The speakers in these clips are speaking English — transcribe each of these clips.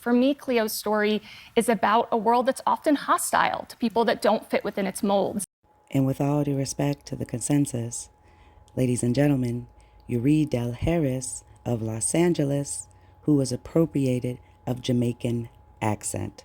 For me, Cleo's story is about a world that's often hostile to people that don't fit within its molds. And with all due respect to the consensus, ladies and gentlemen, Youree Dell Harris of Los Angeles, who was appropriated of Jamaican accent.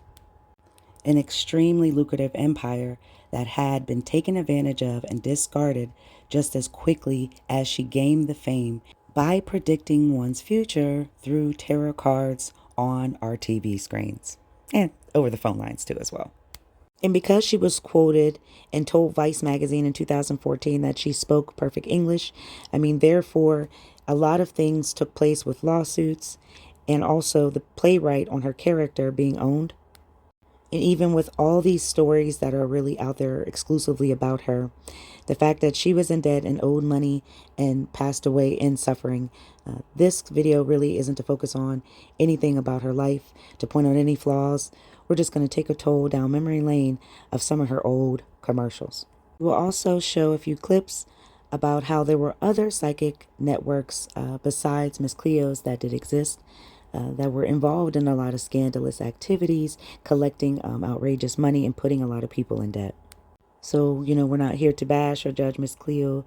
An extremely lucrative empire that had been taken advantage of and discarded just as quickly as she gained the fame by predicting one's future through tarot cards on our TV screens and over the phone lines too as well. And because she was quoted and told Vice magazine in 2014 that she spoke perfect English, therefore, a lot of things took place with lawsuits and also the playwright on her character being owned. And even with all these stories that are really out there exclusively about her, the fact that she was in debt and owed money and passed away in suffering, this video really isn't to focus on anything about her life, to point out any flaws. We're just going to take a toll down memory lane of some of her old commercials. We'll also show a few clips about how there were other psychic networks besides Miss Cleo's that did exist, that were involved in a lot of scandalous activities, collecting outrageous money and putting a lot of people in debt. So, we're not here to bash or judge Miss Cleo's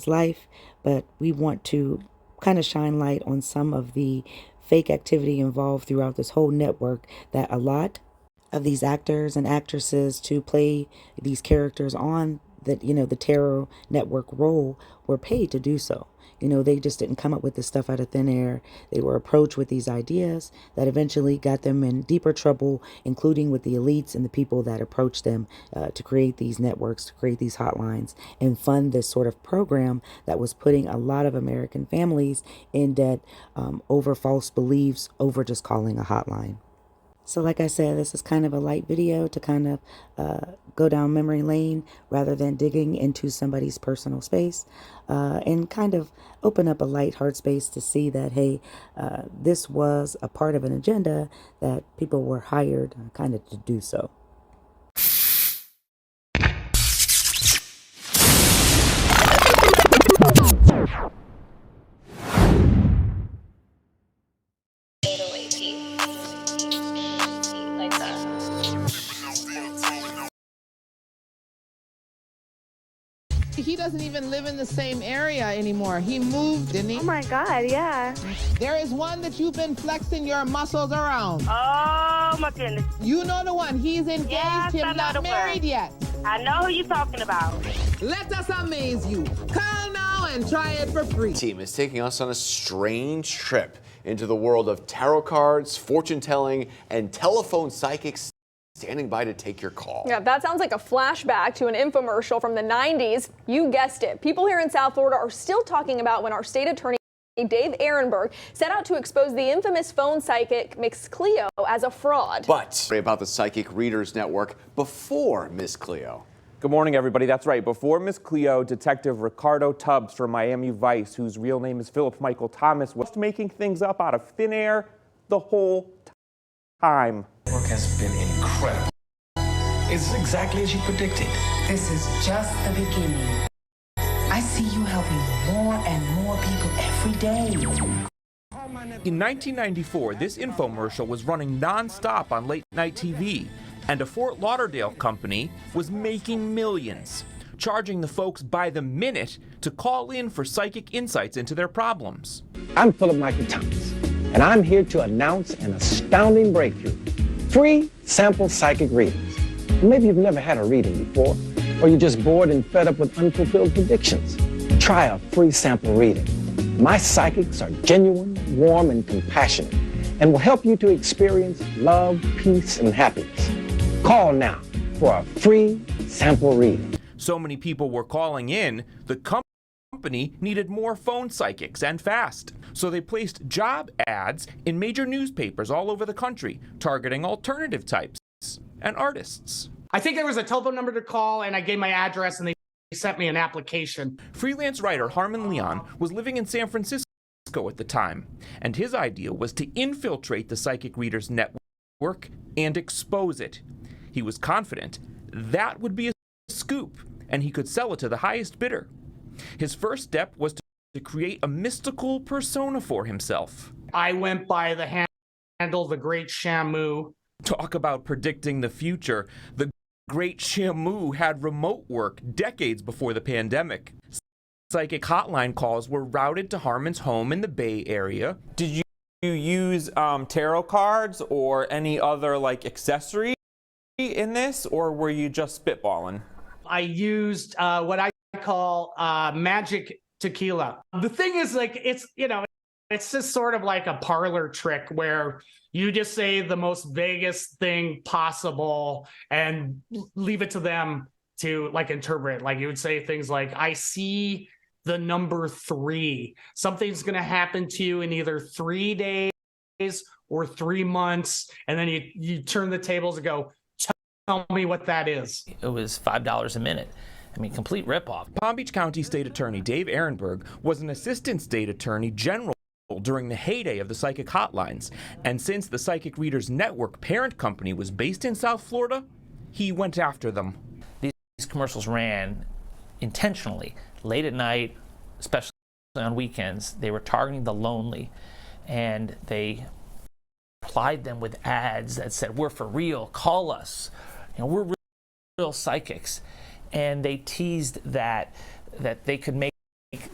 life, but we want to kind of shine light on some of the fake activity involved throughout this whole network that a lot of these actors and actresses to play these characters on the tarot network role were paid to do so. They just didn't come up with this stuff out of thin air. They were approached with these ideas that eventually got them in deeper trouble, including with the elites and the people that approached them to create these networks, to create these hotlines, and fund this sort of program that was putting a lot of American families in debt over false beliefs, over just calling a hotline. So like I said, this is kind of a light video to kind of go down memory lane rather than digging into somebody's personal space and kind of open up a light heart space to see that, hey, this was a part of an agenda that people were hired kind of to do so. He doesn't even live in the same area anymore. He moved, didn't he? Oh my God, yeah. There is one that you've been flexing your muscles around. Oh my goodness. You know the one. He's engaged, yes, him not married yet. I know who you're talking about. Let us amaze you. Call now and try it for free. Team is taking us on a strange trip into the world of tarot cards, fortune telling, and telephone psychics. Standing by to take your call. Yeah, that sounds like a flashback to an infomercial from the 90s. You guessed it. People here in South Florida are still talking about when our state attorney, Dave Ehrenberg, set out to expose the infamous phone psychic Miss Cleo as a fraud. But about the Psychic Readers Network before Miss Cleo. Good morning, everybody. That's right. Before Miss Cleo, Detective Ricardo Tubbs from Miami Vice, whose real name is Philip Michael Thomas, was making things up out of thin air the whole time. Work has been incredible. It's exactly as you predicted. This is just the beginning. I see you helping more and more people every day. In 1994, this infomercial was running non-stop on late-night TV, and a Fort Lauderdale company was making millions, charging the folks by the minute to call in for psychic insights into their problems. I'm Philip Michael Thomas, and I'm here to announce an astounding breakthrough. Free sample psychic readings. Maybe you've never had a reading before, or you're just bored and fed up with unfulfilled predictions. Try a free sample reading. My psychics are genuine, warm, and compassionate, and will help you to experience love, peace, and happiness. Call now for a free sample reading. So many people were calling in, the company needed more phone psychics and fast. So they placed job ads in major newspapers all over the country, targeting alternative types and artists. I think there was a telephone number to call, and I gave my address, and they sent me an application. Freelance writer Harmon Leon was living in San Francisco at the time, and his idea was to infiltrate the Psychic Readers Network and expose it. He was confident that would be a scoop, and he could sell it to the highest bidder. His first step was to create a mystical persona for himself. I went by the handle the Great Shamu. Talk about predicting the future. The Great Shamu had remote work decades before the pandemic. Psychic hotline calls were routed to Harmon's home in the Bay Area. Did you use tarot cards or any other like accessory in this, or were you just spitballing? I used what I call magic tequila. The thing is, like, it's, you know, it's just sort of like a parlor trick where you just say the most vaguest thing possible and leave it to them to like interpret. Like you would say things like, I see the number 3. Something's going to happen to you in either 3 days or 3 months. And then you turn the tables and go, tell me what that is. It was $5 a minute. I mean, complete ripoff. Palm Beach County State Attorney Dave Ehrenberg was an assistant state attorney general during the heyday of the psychic hotlines. And since the Psychic Readers Network parent company was based in South Florida, he went after them. These commercials ran intentionally, late at night, especially on weekends. They were targeting the lonely, and they plied them with ads that said, we're for real, call us. You know, we're real psychics. And they teased that they could make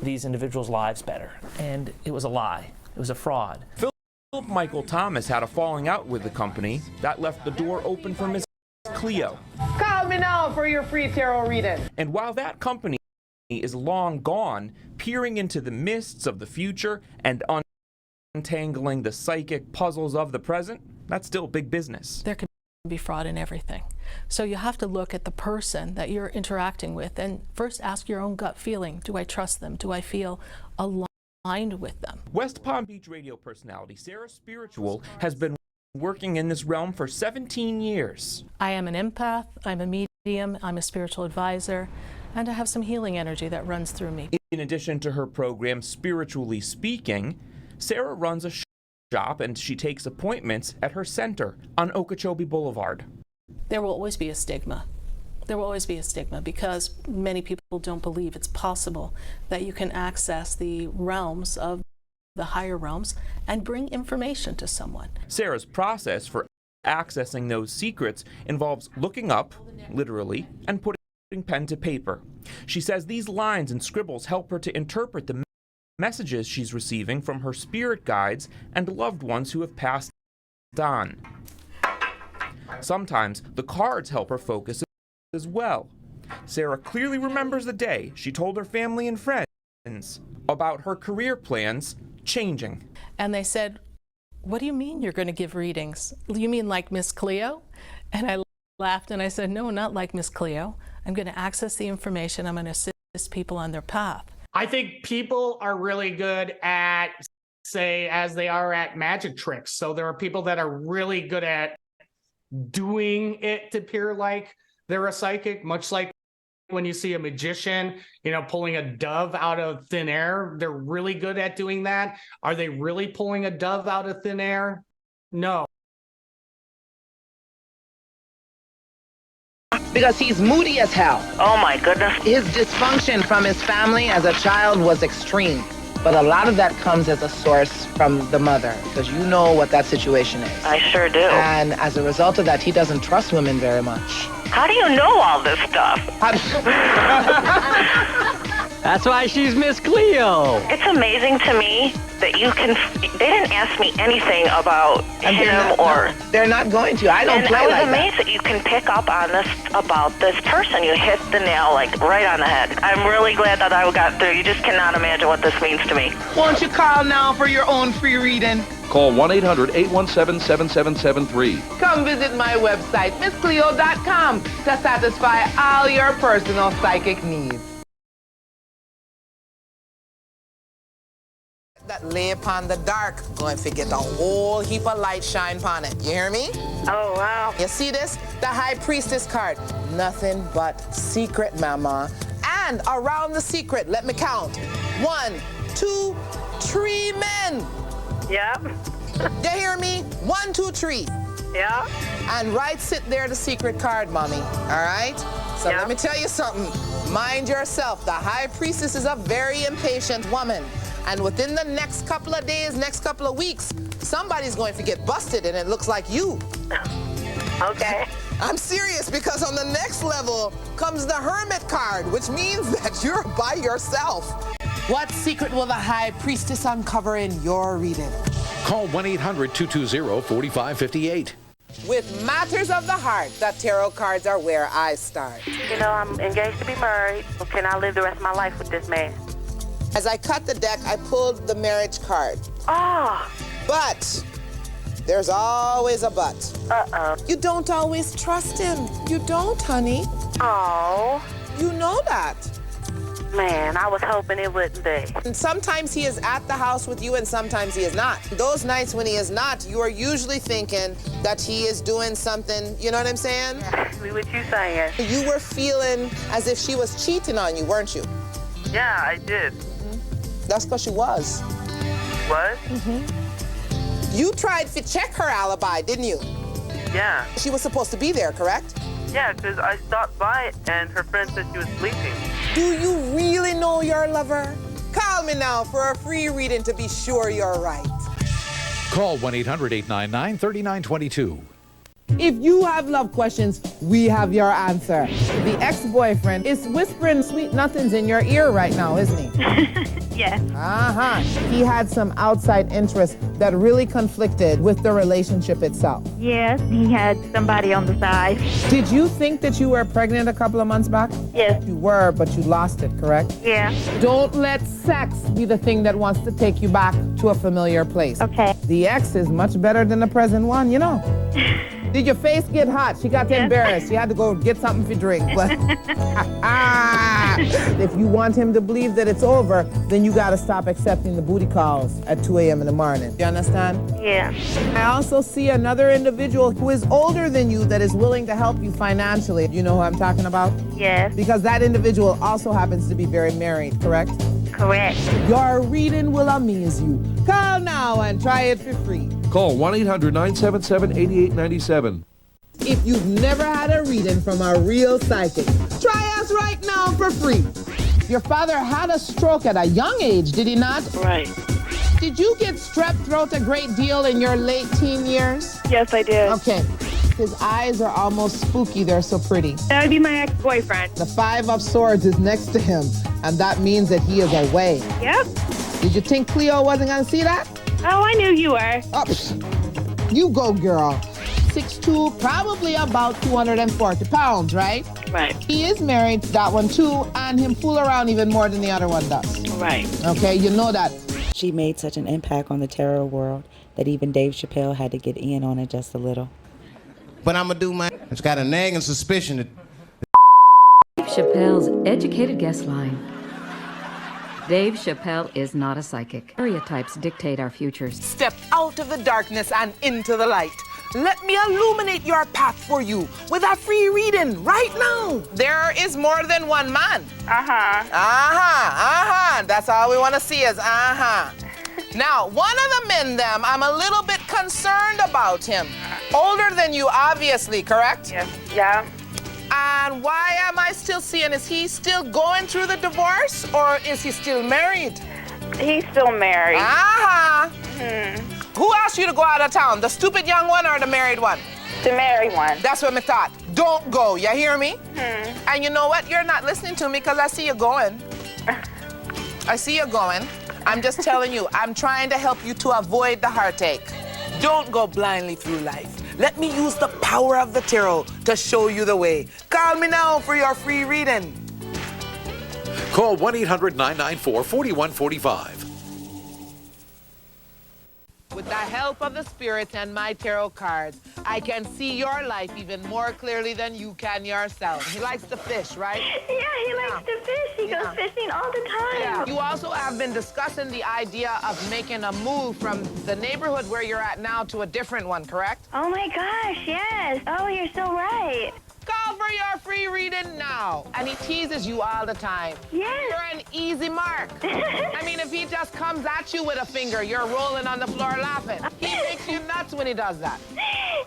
these individuals' lives better. And it was a lie. It was a fraud. Philip Michael Thomas had a falling out with the company. That left the door open for Miss Cleo. Call me now for your free tarot reading. And while that company is long gone, peering into the mists of the future and untangling the psychic puzzles of the present, that's still big business. There can be fraud in everything. So you have to look at the person that you're interacting with and first ask your own gut feeling. Do I trust them? Do I feel aligned with them? West Palm Beach radio personality Sarah Spiritual has been working in this realm for 17 years. I am an empath, I'm a medium, I'm a spiritual advisor, and I have some healing energy that runs through me. In addition to her program, Spiritually Speaking, Sarah runs a shop and she takes appointments at her center on Okeechobee Boulevard. There will always be a stigma. There will always be a stigma because many people don't believe it's possible that you can access the realms of the higher realms and bring information to someone. Sarah's process for accessing those secrets involves looking up, literally, and putting pen to paper. She says these lines and scribbles help her to interpret the messages she's receiving from her spirit guides and loved ones who have passed on. Sometimes the cards help her focus as well. Sarah clearly remembers the day she told her family and friends about her career plans changing. And they said, what do you mean you're going to give readings? You mean like Miss Cleo? And I laughed and I said, no, not like Miss Cleo. I'm going to access the information. I'm going to assist people on their path. I think people are really good at, say, as they are at magic tricks. So there are people that are really good at doing it to appear like they're a psychic, much like when you see a magician, you know, pulling a dove out of thin air. They're really good at doing that. Are they really pulling a dove out of thin air? No. Because he's moody as hell. Oh my goodness. His dysfunction from his family as a child was extreme. But a lot of that comes as a source from the mother, because you know what that situation is. I sure do. And as a result of that, he doesn't trust women very much. How do you know all this stuff? That's why she's Miss Cleo. It's amazing to me that you can. They didn't ask me anything about him or. They're not going to. I don't play like that. And I was amazed that you can pick up on this about this person. You hit the nail like right on the head. I'm really glad that I got through. You just cannot imagine what this means to me. Won't you call now for your own free reading? Call 1-800-817-7773. Come visit my website, MissCleo.com, to satisfy all your personal psychic needs. That lay upon the dark, going to get a whole heap of light shine upon it. You hear me? Oh, wow. You see this? The High Priestess card. Nothing but secret, mama. And around the secret, let me count. 1, 2, 3 men. Yep. You hear me? 1, 2, 3. Yeah. And right sit there, the secret card, mommy. All right? So let me tell you something. Mind yourself. The High Priestess is a very impatient woman. And within the next couple of days, next couple of weeks, somebody's going to get busted, and it looks like you. Okay. I'm serious, because on the next level comes the hermit card, which means that you're by yourself. What secret will the high priestess uncover in your reading? Call 1-800-220-4558. With matters of the heart, the tarot cards are where I start. You know, I'm engaged to be married. Can I live the rest of my life with this man? As I cut the deck, I pulled the marriage card. Oh. But there's always a but. Uh-oh. You don't always trust him. You don't, honey. Oh. You know that. Man, I was hoping it wouldn't be. And sometimes he is at the house with you, and sometimes he is not. Those nights when he is not, you are usually thinking that he is doing something, you know what I'm saying? What you saying? You were feeling as if she was cheating on you, weren't you? Yeah, I did. That's because she was. What? You tried to check her alibi, didn't you? Yeah. She was supposed to be there, correct? Yeah, because I stopped by and her friend said she was sleeping. Do you really know your lover? Call me now for a free reading to be sure you're right. Call 1-800-899-3922. If you have love questions, we have your answer. The ex-boyfriend is whispering sweet nothings in your ear right now, isn't he? Yes. He had some outside interest that really conflicted with the relationship itself. Yes, he had somebody on the side. Did you think that you were pregnant a couple of months back? Yes. You were, but you lost it, correct? Yeah. Don't let sex be the thing that wants to take you back to a familiar place. Okay. The ex is much better than the present one, you know. Did your face get hot? She got embarrassed. She had to go get something to drink. But if you want him to believe that it's over, then you got to stop accepting the booty calls at 2 a.m. in the morning. You understand? Yeah. I also see another individual who is older than you that is willing to help you financially. You know who I'm talking about? Yes. Because that individual also happens to be very married, correct? Correct. Your reading will amaze you. Call now and try it for free. Call 1-800-977-8897. If you've never had a reading from a real psychic, try us right now for free. Your father had a stroke at a young age, did he not? Right. Did you get strep throat a great deal in your late teen years? Yes, I did. Okay. His eyes are almost spooky. They're so pretty. That would be my ex-boyfriend. The 5 of Swords is next to him, and that means that he is away. Yep. Did you think Cleo wasn't going to see that? Oh, I knew you were. Oh, you go, girl. 6'2", probably about 240 pounds, right? Right. He is married to that one too, and him fool around even more than the other one does. Right. Okay, you know that. She made such an impact on the tarot world that even Dave Chappelle had to get in on it just a little. But I'm gonna do my. It's got a nagging suspicion that. Dave Chappelle's educated guest line. Dave Chappelle is not a psychic. Stereotypes dictate our futures. Step out of the darkness and into the light. Let me illuminate your path for you with a free reading right now. There is more than one man. That's all we want to see is Now, one of the men, I'm a little bit concerned about him. Older than you, obviously, correct? Yes. Yeah. And why am I still seeing? Is he still going through the divorce, or is he still married? He's still married. Who asked you to go out of town? The stupid young one or the married one? The married one. That's what I thought. Don't go, you hear me? And you know what? You're not listening to me because I see you going. I see you going. I'm just telling you, I'm trying to help you to avoid the heartache. Don't go blindly through life. Let me use the power of the tarot to show you the way. Call me now for your free reading. Call 1-800-994-4145. With the help of the spirits and my tarot cards, I can see your life even more clearly than you can yourself. He likes to fish, right? Yeah, he likes to fish. He goes fishing all the time. Yeah. You also have been discussing the idea of making a move from the neighborhood where you're at now to a different one, correct? Oh my gosh, yes. Oh, you're so right. Call for your free reading now. And he teases you all the time. Yes. You're an easy mark. I mean, if he just comes at you with a finger, you're rolling on the floor laughing. He makes you nuts when he does that.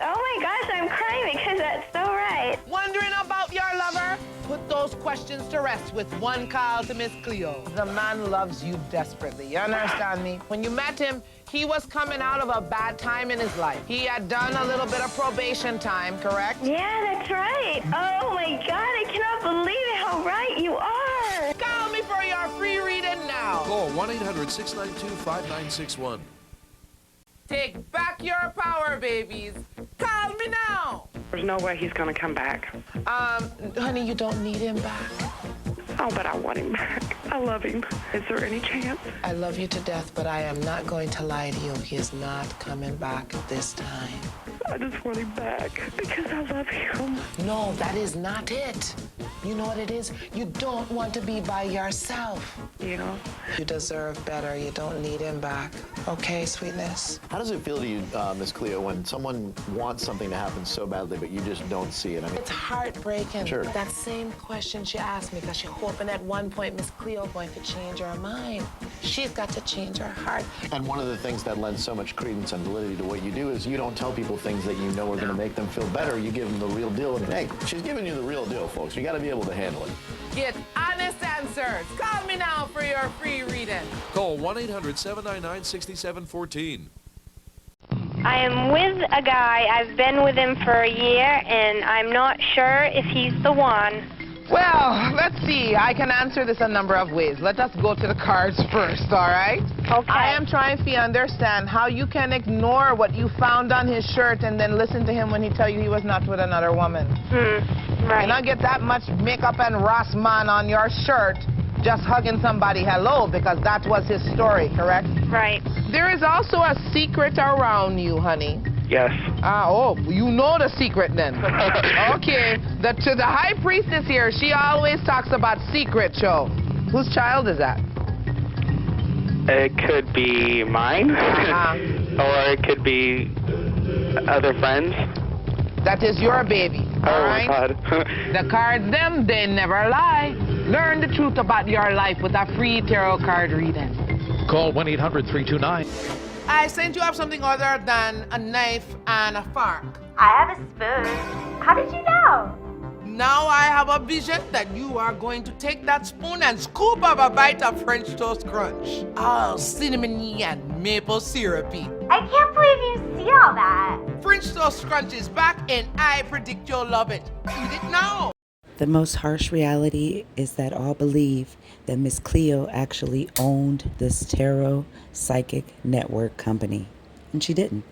Oh my gosh, I'm crying because that's so right. Wondering about your lover? Put those questions questions to rest with one call to Miss Cleo. The man loves you desperately. You understand me? When you met him, he was coming out of a bad time in his life. He had done a little bit of probation time, correct? Yeah, that's right. Oh my God, I cannot believe it, how right you are. Call me for your free reading now. Call 1-800-692-5961. Take back your power, babies. Call me now. There's no way he's gonna come back. Honey, you don't need him back. Oh, but I want him back. I love him. Is there any chance? I love you to death, but I am not going to lie to you. He is not coming back this time. I just want him back because I love him. No, that is not it. You know what it is? You don't want to be by yourself. Yeah. You deserve better. You don't need him back. Okay, sweetness? How does it feel to you, Miss Cleo, when someone wants something to happen so badly, but you just don't see it? I mean, It's heartbreaking. Sure. That same question she asked me, because she's hoping at one point Miss Cleo going to change her mind. She's got to change her heart. and one of the things that lends so much credence and validity to what you do is you don't tell people things that you know are going to make them feel better. You give them the real deal. And hey, she's giving you the real deal, folks. You got to be able to handle it. Get honest answers. Call me now for your free reading. Call 1-800-799-6714. I am with a guy. I've been with him for a year, and I'm not sure if he's the one. Well, let's see. I can answer this a number of ways. Let us go to the cards first, all right? Okay. I am trying to understand how you can ignore what you found on his shirt and then listen to him when he tell you he was not with another woman. Right. And I get that much makeup and Rossman on your shirt just hugging somebody hello, because that was his story, correct? Right. There is also a secret around you, honey. Yes. Oh, you know the secret then. Okay. To the high priestess here, she always talks about secret, show. Whose child is that? It could be mine, or it could be other friends. That is your baby, all right? God. The cards, them, they never lie. Learn the truth about your life with a free tarot card reading. Call 1-800-329. I sent you up something other than a knife and a fork. I have a spoon. How did you know? Now I have a vision that you are going to take that spoon and scoop up a bite of French toast crunch. All cinnamony and maple syrupy. I can't believe you see all that. French toast crunch is back and I predict you'll love it. Eat it now. The most harsh reality is that all believe that Miss Cleo actually owned this tarot psychic network company, and she didn't.